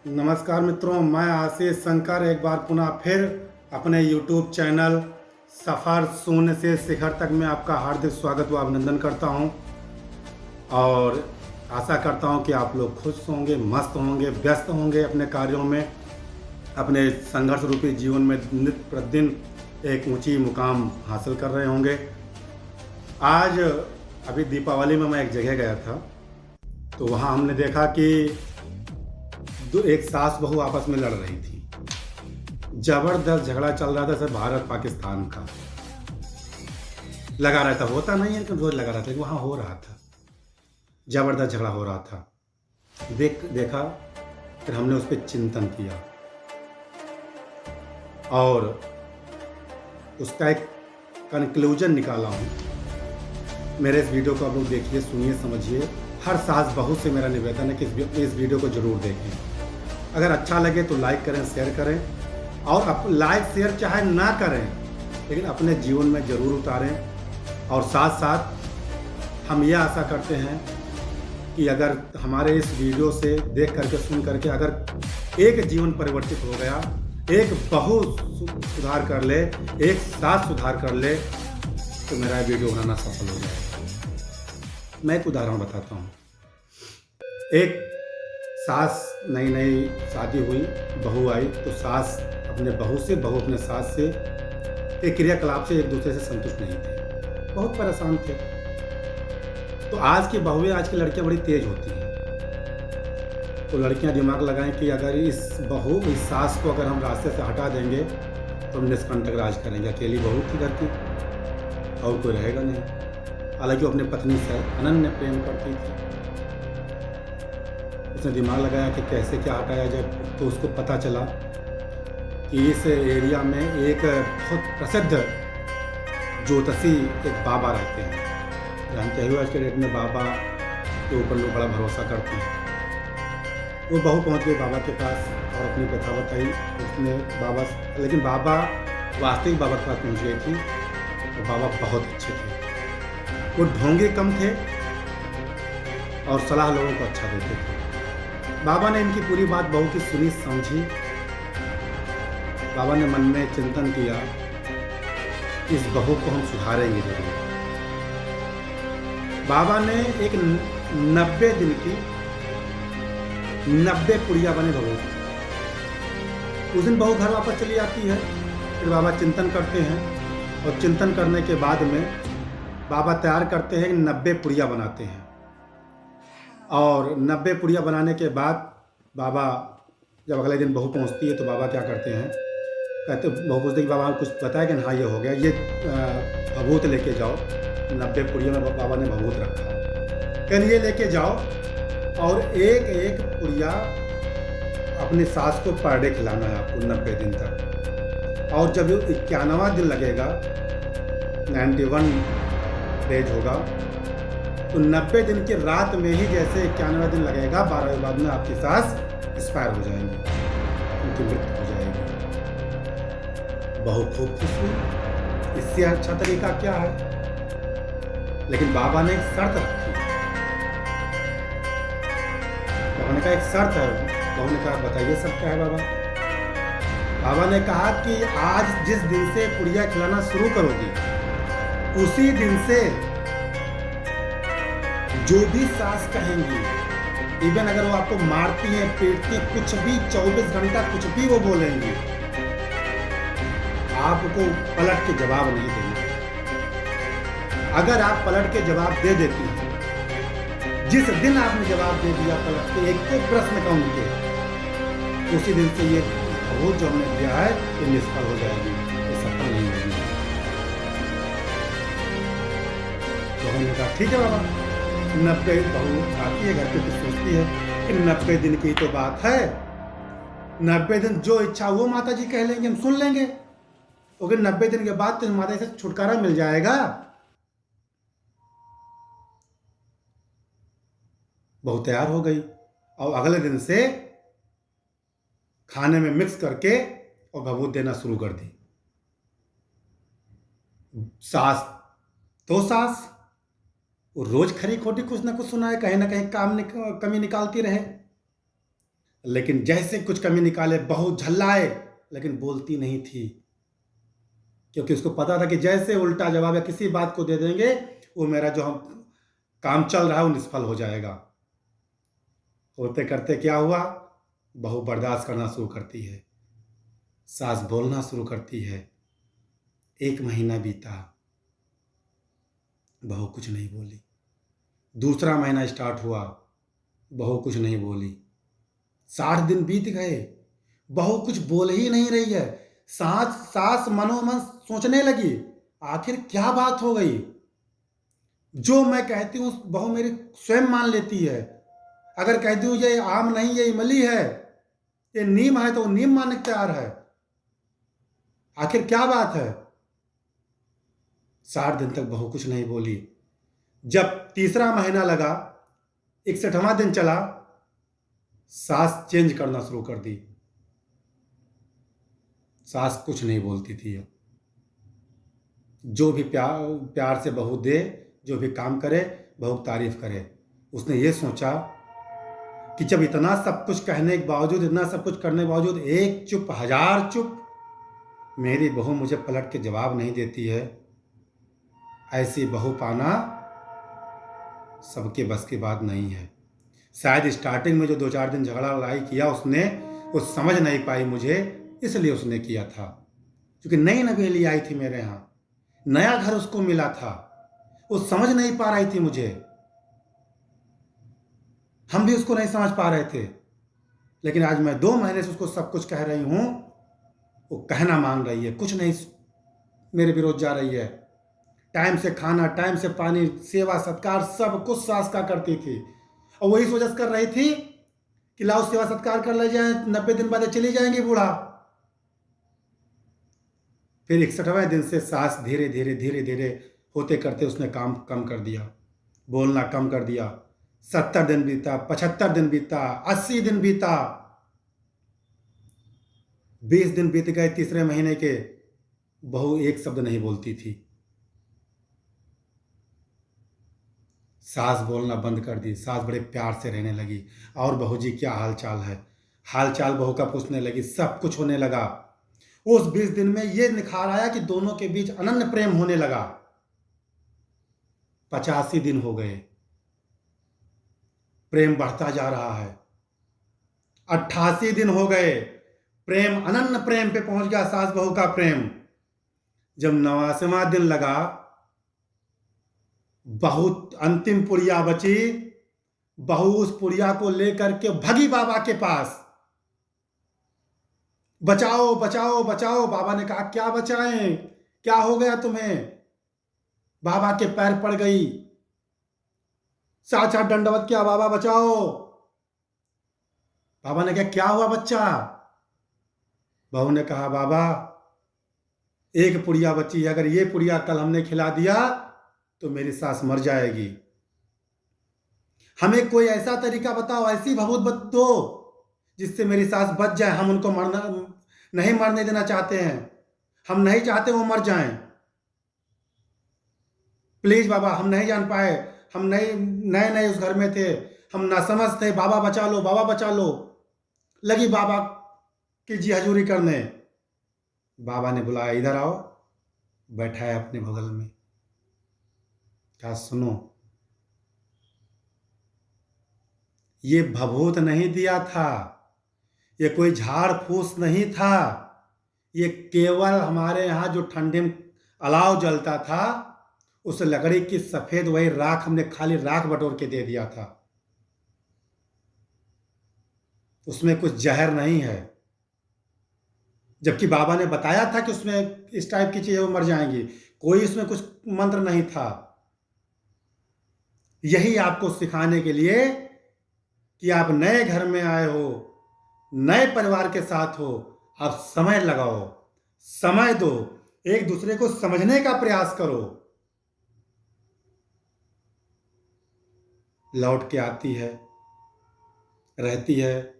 नमस्कार मित्रों, मैं आशीष शंकर एक बार पुनः फिर अपने YouTube चैनल सफ़र शून्य से शिखर तक में आपका हार्दिक स्वागत व अभिनंदन करता हूं और आशा करता हूं कि आप लोग खुश होंगे, मस्त होंगे, व्यस्त होंगे अपने कार्यों में, अपने संघर्ष रूपी जीवन में नित्य प्रतिदिन एक ऊंची मुकाम हासिल कर रहे होंगे। आज अभी दीपावली में मैं एक जगह गया था, तो वहाँ हमने देखा कि एक सास बहू आपस में लड़ रही थी। जबरदस्त झगड़ा चल रहा था, सर भारत पाकिस्तान का लगा रहता, होता नहीं है कि रोज लगा रहता है, वहां हो रहा था, जबरदस्त झगड़ा हो रहा था। देखा, फिर हमने उस पर चिंतन किया और उसका एक कंक्लूजन निकाला हूं। मेरे इस वीडियो को आप लोग देखिए, सुनिए, समझिए। हर सास बहू से मेरा निवेदन है कि इस वीडियो को जरूर देखें। अगर अच्छा लगे तो लाइक करें, शेयर करें और लाइक शेयर चाहे ना करें, लेकिन अपने जीवन में ज़रूर उतारें। और साथ साथ हम यह आशा करते हैं कि अगर हमारे इस वीडियो से देख करके, सुन करके अगर एक जीवन परिवर्तित हो गया, एक बहू सुधार कर ले, एक सास सुधार कर ले, तो मेरा वीडियो बनाना सफल हो जाएगा। मैं एक उदाहरण बताता हूँ। एक सास, नई नई शादी हुई, बहू आई, तो सास अपने बहू से, बहू अपने सास से के क्रियाकलाप से एक दूसरे से संतुष्ट नहीं थे, बहुत परेशान थे। तो आज की बहुएं, आज की लड़कियां बड़ी तेज होती हैं। तो लड़कियां दिमाग लगाएं कि अगर इस सास को अगर हम रास्ते से हटा देंगे तो हम निष्कंटक राज करेंगे। अकेली बहू थी घर की और कोई रहेगा नहीं। हालांकि वो अपने पत्नी से अनन्य प्रेम करती थी। उसने दिमाग लगाया कि कैसे क्या हटाया जाए। तो उसको पता चला कि इस एरिया में एक बहुत प्रसिद्ध ज्योतिषी एक बाबा रहते हैं। जानते हुए आज के डेट में बाबा के ऊपर लोग बड़ा भरोसा करते हैं। वो बहू पहुंच गई बाबा के पास और अपनी कथा बताई उसने लेकिन बाबा, वास्तविक बाबा के पास पहुंच गई थी। और बाबा बहुत अच्छे थे, वो ढोंगे कम थे और सलाह लोगों को अच्छा देते थे। बाबा ने इनकी पूरी बात बहू की सुनी, समझी। बाबा ने मन में चिंतन किया, इस बहू को हम सुधारेंगे जरूर। बाबा ने एक 90 दिन की 90 पुड़िया बने बहू। उस दिन बहू घर वापस चली आती है। फिर बाबा चिंतन करते हैं और चिंतन करने के बाद में बाबा तैयार करते हैं, 90 पुड़िया बनाते हैं। और 90 पुड़िया बनाने के बाद बाबा, जब अगले दिन बहू पहुंचती है तो बाबा क्या करते हैं, कहते, बहू पूछते कि बाबा कुछ बताया कि हाँ ये हो गया, ये भभूत लेके जाओ। 90 पुड़िया में बाबा ने भभूत रखा, कल ये लेके जाओ और एक एक पुड़िया अपनी सास को पर डे खिलाना है आपको 90 दिन तक। और जब 91वां दिन लगेगा, 91 डेज होगा, तो 90 दिन की रात में ही जैसे 91वां दिन लगेगा, 12वें बाद में आपकी सास एक्सपायर हो जाएंगी, उनकी मृत्यु हो जाएगी। बहुत खूब खुश हुई। इससे अच्छा तरीका क्या है? लेकिन बाबा ने एक शर्त रखी। बाबा ने कहा एक शर्त है। बाबा ने कहा बताइए सब क्या है बाबा? बाबा ने कहा कि आज जिस दिन से पुड़िया खिलाना शुरू करोगी, उसी दिन से जो भी सास कहेंगी, इवन अगर वो आपको मारती है, पीटती, कुछ भी 24 घंटा कुछ भी वो बोलेंगी, आपको पलट के जवाब नहीं देना। अगर आप पलट के जवाब दे देती हैं, जिस दिन आपने जवाब दे दिया पलट के एक को प्रश्न का उनके, उसी दिन से ये भभूत जो हमने दिया है ये निष्फल हो जाएगी, ये सफल नहीं होगी। तो हमने कहा ठीक है बाबा। 90 बहू आती है घर पे, तो सोचती है कि 90 दिन की तो बात है, 90 दिन जो इच्छा वो माता जी कह लेंगे, हम सुन लेंगे। तो 90 दिन के बाद तो माता जी से छुटकारा मिल जाएगा। बहू तैयार हो गई और अगले दिन से खाने में मिक्स करके और भभूत देना शुरू कर दी। सास तो सास वो रोज खरी खोटी कुछ ना कुछ सुनाए, कहीं ना कहीं कमी निकालती रहे। लेकिन जैसे कुछ कमी निकाले बहू झल्लाए, लेकिन बोलती नहीं थी, क्योंकि उसको पता था कि जैसे उल्टा जवाब या किसी बात को दे देंगे, वो मेरा जो हम काम चल रहा है वो निष्फल हो जाएगा। होते करते क्या हुआ, बहू बर्दाश्त करना शुरू करती है, सास बोलना शुरू करती है। 1 महीना बीता, बहू कुछ नहीं बोली। दूसरा महीना स्टार्ट हुआ, बहू कुछ नहीं बोली। 60 दिन बीत गए, बहू कुछ बोल ही नहीं रही है। सास मनोमन सोचने लगी, आखिर क्या बात हो गई। जो मैं कहती हूँ बहू मेरी स्वयं मान लेती है। अगर कहती हूँ ये आम नहीं ये इमली है, ये नीम है, तो वो नीम मानने को तैयार है। आखिर क्या बात है। 60 दिन तक बहू कुछ नहीं बोली। जब तीसरा महीना लगा, 61वां दिन चला, सास चेंज करना शुरू कर दी। सास कुछ नहीं बोलती थी। अब जो भी प्यार से बहू दे, जो भी काम करे, बहू तारीफ करे। उसने ये सोचा कि जब इतना सब कुछ कहने के बावजूद, इतना सब कुछ करने के बावजूद, एक चुप हजार चुप, मेरी बहू मुझे पलट के जवाब नहीं देती है, ऐसी बहू पाना सबके बस की बात नहीं है। शायद स्टार्टिंग में जो 2-4 दिन झगड़ा लड़ाई किया उसने, वो समझ नहीं पाई मुझे, इसलिए उसने किया था। क्योंकि नई नवेली आई थी मेरे यहाँ, नया घर उसको मिला था, वो समझ नहीं पा रही थी मुझे। हम भी उसको नहीं समझ पा रहे थे। लेकिन आज मैं 2 महीने से उसको सब कुछ कह रही हूँ, वो कहना मान रही है, कुछ नहीं मेरे विरोध जा रही है। टाइम से खाना, टाइम से पानी, सेवा सत्कार सब कुछ सास का करती थी। और वही सोच कर रही थी कि लाओ सेवा सत्कार कर ले जाए, 90 दिन बाद चली जाएंगी बूढ़ा। फिर 61वें दिन से सास धीरे धीरे धीरे धीरे होते करते उसने काम कम कर दिया, बोलना कम कर दिया। 70 दिन बीता, 75 दिन बीता, 80 दिन बीता, 20 दिन बीत गए तीसरे महीने के, बहू एक शब्द नहीं बोलती थी। सास बोलना बंद कर दी, सास बड़े प्यार से रहने लगी। और बहू जी क्या हाल चाल है, हाल चाल बहू का पूछने लगी, सब कुछ होने लगा। उस 20 दिन में ये निखार आया कि दोनों के बीच अनन्य प्रेम होने लगा। 85 दिन हो गए, प्रेम बढ़ता जा रहा है। 88 दिन हो गए, प्रेम अनन्य प्रेम पे पहुंच गया, सास बहू का प्रेम। जब 89वां दिन लगा, बहुत अंतिम पुड़िया बची, बहू उस पुड़िया को लेकर के भगी बाबा के पास। बचाओ बचाओ बचाओ। बाबा ने कहा क्या बचाएं, क्या हो गया तुम्हें। बाबा के पैर पड़ गई, साथ साथ दंडवत किया, बाबा बचाओ। बाबा ने कहा क्या हुआ बच्चा। बहू ने कहा बाबा एक पुड़िया बची, अगर ये पुड़िया कल हमने खिला दिया तो मेरी सास मर जाएगी। हमें कोई ऐसा तरीका बताओ, ऐसी भभूत दो जिससे मेरी सास बच जाए। हम उनको नहीं मरने देना चाहते हैं, हम नहीं चाहते वो मर जाएं। प्लीज बाबा, हम नहीं जान पाए, हम नए नए उस घर में थे, हम नासमझ थे, बाबा बचा लो, बाबा बचा लो। लगी बाबा की जी हजूरी करने। बाबा ने बुलाया, इधर आओ। बैठा है अपने बगल में, क्या सुनो, ये भभूत नहीं दिया था, ये कोई झाड़ फूस नहीं था, ये केवल हमारे यहाँ जो ठंडे में अलाव जलता था उस लकड़ी की सफेद वही राख, हमने खाली राख बटोर के दे दिया था। उसमें कुछ जहर नहीं है। जबकि बाबा ने बताया था कि उसमें इस टाइप की चीजें वो मर जाएंगी, कोई इसमें कुछ मंत्र नहीं था। यही आपको सिखाने के लिए कि आप नए घर में आए हो, नए परिवार के साथ हो, आप समय लगाओ, समय दो, एक दूसरे को समझने का प्रयास करो। लौट के आती है, रहती है,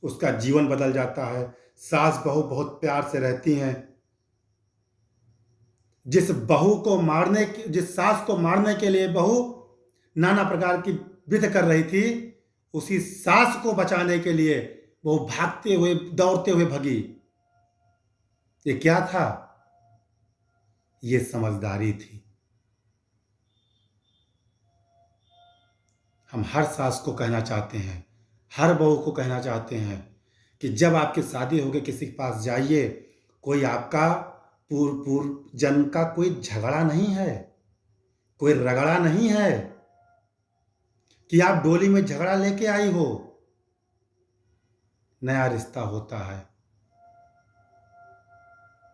उसका जीवन बदल जाता है। सास बहू बहुत प्यार से रहती हैं। जिस सास को मारने के लिए बहू नाना प्रकार की विध कर रही थी, उसी सास को बचाने के लिए वो भागते हुए दौड़ते हुए भगी। ये क्या था? ये समझदारी थी। हम हर सास को कहना चाहते हैं, हर बहू को कहना चाहते हैं कि जब आपकी शादी होगी किसी के पास जाइए, कोई आपका पूर्व जन्म का कोई झगड़ा नहीं है, कोई रगड़ा नहीं है कि आप डोली में झगड़ा लेके आई हो। नया रिश्ता होता है,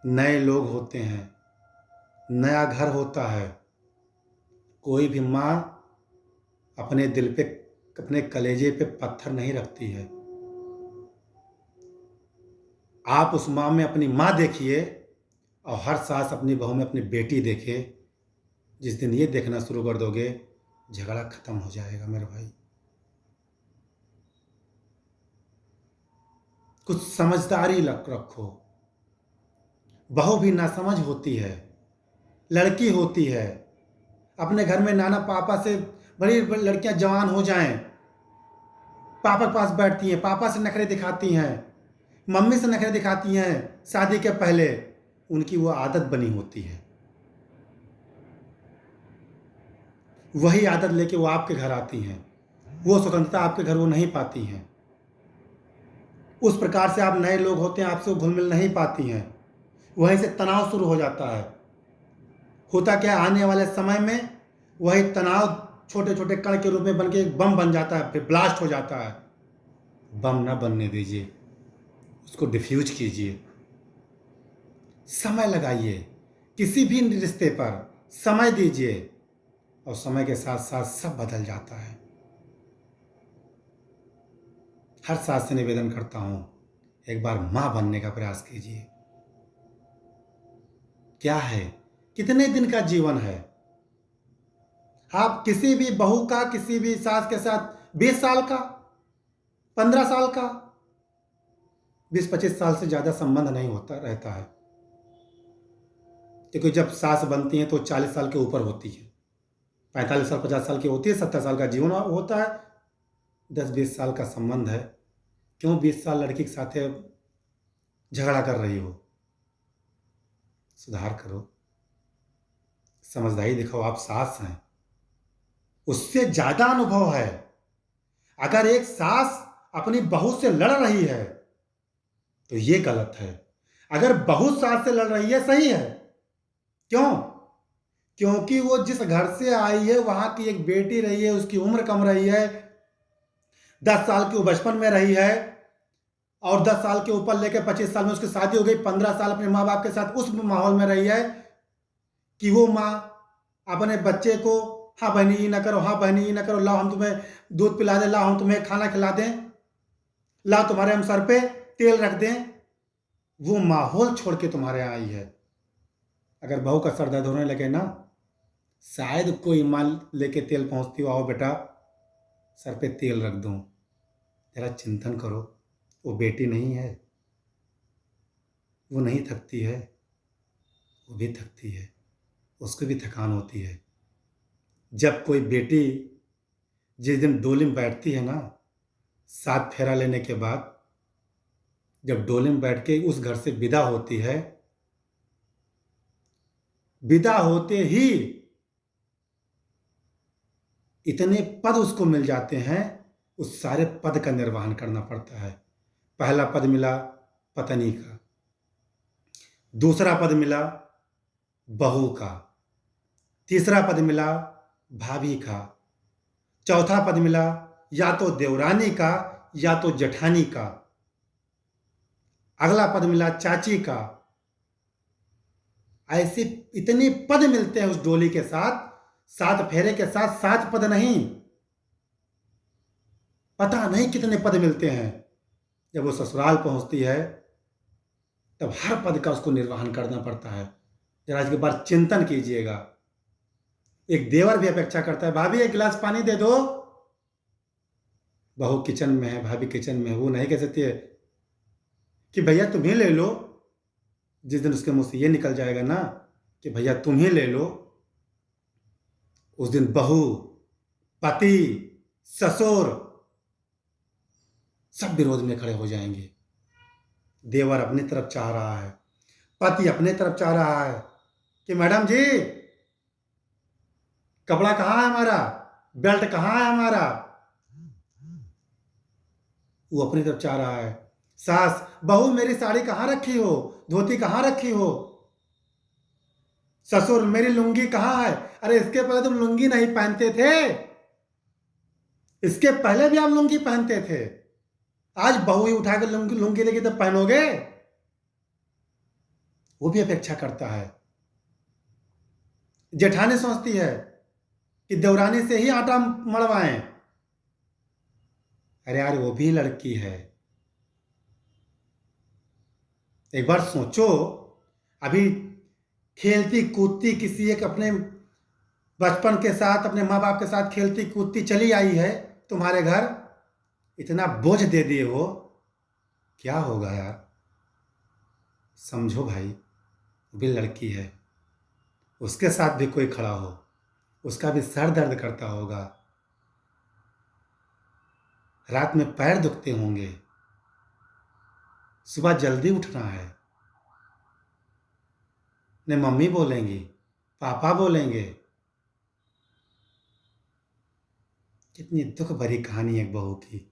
नए लोग होते हैं, नया घर होता है। कोई भी माँ अपने दिल पे, अपने कलेजे पे पत्थर नहीं रखती है। आप उस माँ में अपनी माँ देखिए और हर सास अपनी बहू में अपनी बेटी देखे। जिस दिन ये देखना शुरू कर दोगे, झगड़ा खत्म हो जाएगा मेरे भाई। कुछ समझदारी रखो। बहू भी नासमझ होती है, लड़की होती है। अपने घर में नाना पापा से बड़ी बड़ी लड़कियां जवान हो जाएं, पापा के पास बैठती हैं, पापा से नखरे दिखाती हैं, मम्मी से नखरे दिखाती हैं। शादी के पहले उनकी वो आदत बनी होती है। वही आदत लेके वो आपके घर आती हैं। वो स्वतंत्रता आपके घर वो नहीं पाती हैं। उस प्रकार से आप नए लोग होते हैं, आपसे वो घुल मिल नहीं पाती हैं। वहीं से तनाव शुरू हो जाता है। होता क्या है, आने वाले समय में वही तनाव छोटे छोटे कण के रूप में बन के एक बम बन जाता है, फिर ब्लास्ट हो जाता है। बम ना बनने दीजिए, उसको डिफ्यूज कीजिए। समय लगाइए, किसी भी रिश्ते पर समय दीजिए और समय के साथ साथ सब बदल जाता है। हर सास से निवेदन करता हूं, एक बार मां बनने का प्रयास कीजिए। क्या है, कितने दिन का जीवन है? आप किसी भी बहू का किसी भी सास के साथ 20 साल का, 15 साल का, 20-25 साल से ज्यादा संबंध नहीं होता रहता है। क्योंकि जब सास बनती है तो 40 साल के ऊपर होती है, 45 साल 50 साल की होती है, 70 साल का जीवन होता है। 10-20 साल का संबंध है। क्यों 20 साल लड़की के साथ झगड़ा कर रही हो? सुधार करो, समझदारी दिखाओ। आप सास हैं, उससे ज्यादा अनुभव है। अगर एक सास अपनी बहू से लड़ रही है तो ये गलत है। अगर बहू सास से लड़ रही है, सही है। क्यों? क्योंकि वो जिस घर से आई है वहां की एक बेटी रही है, उसकी उम्र कम रही है, 10 साल की वो बचपन में रही है और 10 साल के ऊपर लेकर 25 साल में उसकी शादी हो गई, 15 साल अपने माँ बाप के साथ उस माहौल में रही है कि वो माँ अपने बच्चे को, हाँ बहनी ये ना करो, हाँ बहनी ये ना करो, लाओ हम तुम्हें दूध पिला दें, लाओ हम तुम्हें खाना खिला दें, लाओ तुम्हारे हम सर पे तेल रख दें। वो माहौल छोड़ के तुम्हारे यहाँ आई है। अगर बहू का सर दर्द होने लगे ना, शायद कोई माल लेके तेल पहुंचती हो, आओ बेटा सर पे तेल रख दूं। जरा चिंतन करो, वो बेटी नहीं है, वो नहीं थकती है, वो भी थकती है, उसको भी थकान होती है। जब कोई बेटी जिस दिन डोली में बैठती है ना, 7 फेरा लेने के बाद जब डोली में बैठ के उस घर से विदा होती है, विदा होते ही इतने पद उसको मिल जाते हैं, उस सारे पद का निर्वहन करना पड़ता है। पहला पद मिला पत्नी का, दूसरा पद मिला बहू का, तीसरा पद मिला भाभी का, चौथा पद मिला या तो देवरानी का या तो जेठानी का, अगला पद मिला चाची का। ऐसे इतने पद मिलते हैं उस डोली के साथ, 7 फेरे के साथ 7 पद नहीं, पता नहीं कितने पद मिलते हैं। जब वो ससुराल पहुंचती है तब हर पद का उसको निर्वहन करना पड़ता है। जरा इसके बार चिंतन कीजिएगा। एक देवर भी अपेक्षा करता है, भाभी एक गिलास पानी दे दो। बहू किचन में है, भाभी किचन में है, वो नहीं कह सकती है कि भैया तुम ही ले लो। जिस दिन उसके मुंह से ये निकल जाएगा ना कि भैया तुम ही ले लो, उस दिन बहू, पति, ससुर सब विरोध में खड़े हो जाएंगे। देवर अपनी तरफ चाह रहा है, पति अपने तरफ चाह रहा है कि मैडम जी कपड़ा कहाँ है हमारा, बेल्ट कहाँ है हमारा। वो अपनी तरफ चाह रहा है। सास, बहू मेरी साड़ी कहाँ रखी हो, धोती कहाँ रखी हो। ससुर मेरी लुंगी कहाँ है। अरे इसके पहले तुम लुंगी नहीं पहनते थे, इसके पहले भी आप लुंगी पहनते थे, आज बहू ही उठा कर लुंगी लुंगी लेके तब पहनोगे। वो भी अपेक्षा करता है। जेठानी सोचती है कि देवरानी से ही आटा मड़वाएं। अरे यार वो भी लड़की है। एक बार सोचो, अभी खेलती कूदती किसी एक अपने बचपन के साथ अपने माँ बाप के साथ खेलती कूदती चली आई है तुम्हारे घर, इतना बोझ दे दिए हो, क्या होगा यार। समझो भाई, वो भी लड़की है, उसके साथ भी कोई खड़ा हो, उसका भी सर दर्द करता होगा, रात में पैर दुखते होंगे, सुबह जल्दी उठना है। ने मम्मी बोलेंगी, पापा बोलेंगे। कितनी दुख भरी कहानी है एक बहू की।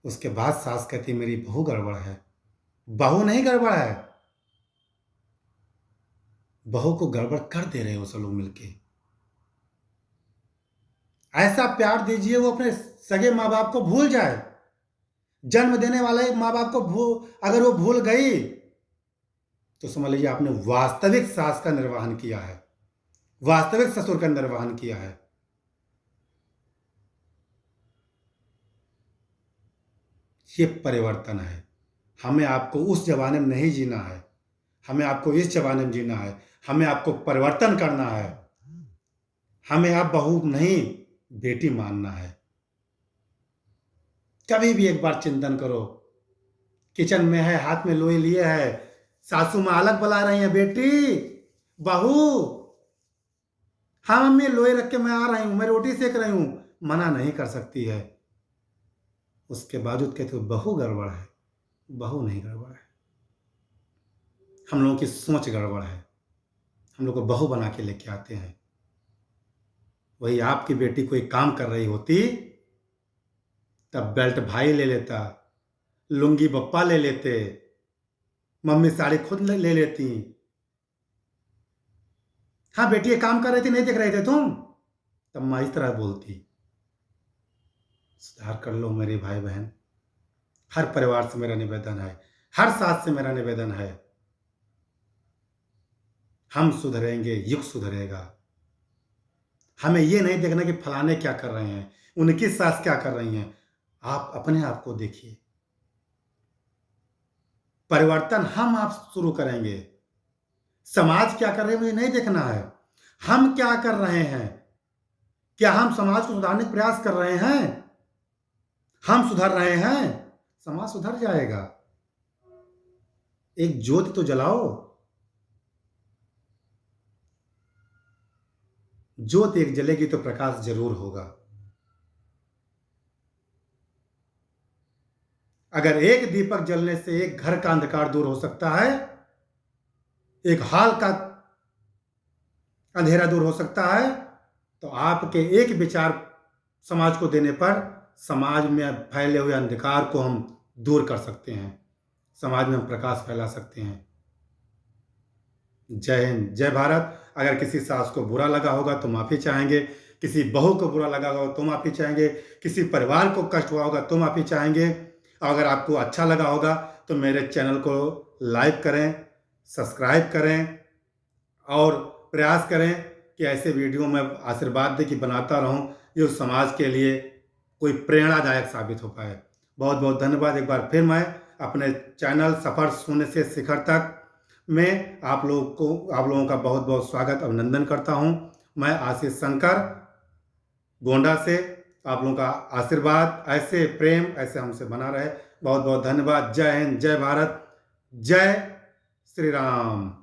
उसके बाद सास कहती मेरी बहू गड़बड़ है। बहू नहीं गड़बड़ है, बहू को गड़बड़ कर दे रहे हो सब लोग मिलके। ऐसा प्यार दीजिए वो अपने सगे माँ बाप को भूल जाए। जन्म देने वाले माँ बाप को अगर वो भूल गई तो समझ लीजिए आपने वास्तविक सास का निर्वहन किया है, वास्तविक ससुर का निर्वहन किया है। ये परिवर्तन है। हमें आपको उस जमाने में नहीं जीना है, हमें आपको इस जमाने में जीना है। हमें आपको परिवर्तन करना है। हमें आप बहू नहीं बेटी मानना है। कभी भी एक बार चिंतन करो, किचन में है, हाथ में लोई लिए है, सासू माँ अलग बुला रही है, बेटी बहू, हाँ मम्मी लोई रख के मैं आ रही हूं, मैं रोटी सेक रही हूं, मना नहीं कर सकती है। उसके बावजूद कहते हो बहू गड़बड़ है। बहू नहीं गड़बड़ है, हम लोगों की सोच गड़बड़ है। हम लोग को बहू बना के लेके आते हैं। वही आपकी बेटी कोई काम कर रही होती तब बेल्ट भाई ले लेता, लुंगी बप्पा ले लेते, मम्मी साड़ी खुद ले लेती। हाँ बेटी ये काम कर रही थी, नहीं देख रहे थे तुम, तब माँ इस तरह बोलती। सुधार कर लो मेरे भाई बहन। हर परिवार से मेरा निवेदन है, हर सास से मेरा निवेदन है, हम सुधरेंगे, युग सुधरेगा। हमें ये नहीं देखना कि फलाने क्या कर रहे हैं, उनकी सास क्या कर रही हैं। आप अपने आप को देखिए। परिवर्तन हम आप शुरू करेंगे। समाज क्या कर रहे हैं मुझे नहीं देखना है, हम क्या कर रहे हैं। क्या हम समाज को सुधारने का प्रयास कर रहे हैं? हम सुधर रहे हैं, समाज सुधर जाएगा। एक ज्योति तो जलाओ। ज्योति एक जलेगी तो प्रकाश जरूर होगा। अगर एक दीपक जलने से एक घर का अंधकार दूर हो सकता है, एक हाल का अंधेरा दूर हो सकता है, तो आपके एक विचार समाज को देने पर समाज में फैले हुए अंधकार को हम दूर कर सकते हैं, समाज में हम प्रकाश फैला सकते हैं। जय हिंद, जय भारत। अगर किसी सास को बुरा लगा होगा तो माफ़ी चाहेंगे, किसी बहू को बुरा लगा होगा तो माफ़ी चाहेंगे, किसी परिवार को कष्ट हुआ होगा तो माफ़ी चाहेंगे। अगर आपको अच्छा लगा होगा तो मेरे चैनल को लाइक करें, सब्सक्राइब करें और प्रयास करें कि ऐसे वीडियो में आशीर्वाद दे कि बनाता रहूं, जो समाज के लिए कोई प्रेरणादायक साबित हो पाए। बहुत बहुत धन्यवाद। एक बार फिर मैं अपने चैनल सफ़र शून्य से शिखर तक में आप लोगों का बहुत बहुत स्वागत अभिनंदन करता हूं। मैं आशीष शंकर गोंडा से। आप लोगों का आशीर्वाद ऐसे प्रेम ऐसे हमसे बना रहे। बहुत बहुत धन्यवाद। जय हिंद, जय भारत, जय श्री राम।